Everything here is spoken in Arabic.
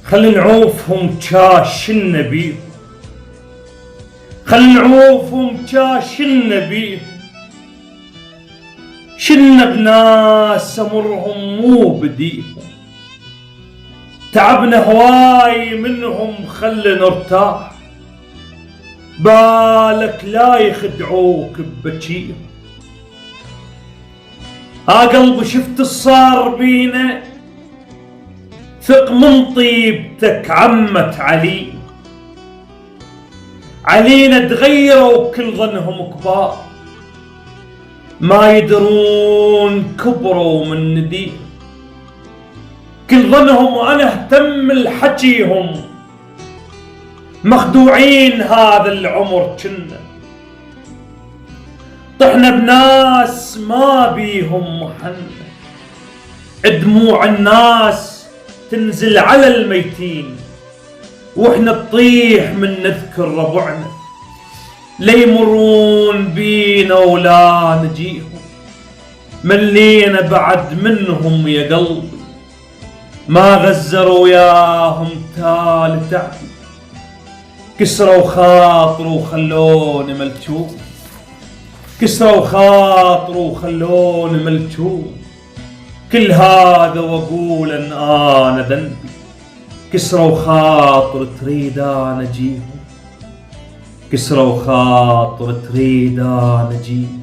خل نعوفهم كاشن بيهم، خل نعوفهم كاشن بيهم. شلنا بناس امرهم مو بديهم، تعبنا هواي منهم خل نرتاح. بالك لا يخدعوك ببكيهم. قلبي شفت الصار بينا، ثق من طيبتك عمت علي. علينا تغيروا كل ظنهم كبار، ما يدرون كبروا من نديهم. كل ظنهم وانا اهتم لحكيهم، مخدوعين هذا العمر كنا. طحنا بناس ما بيهم محنة، دموع الناس تنزل على الميتين، واحنا تطيح من نذكر ربعنا. ليمرون بينا ولا نجيهم، ملينا بعد منهم يا قلبي. ما غزروا وياهم تال تعبي، كسروا خاطر وخلوني ملتوم. كسروا خاطر وخلوني ملتوم. كل هذا واقول ان انا ذنبي. كسروا خاطر تريد انا اجيهم، كسروا خاطر تريد انا اجيهم.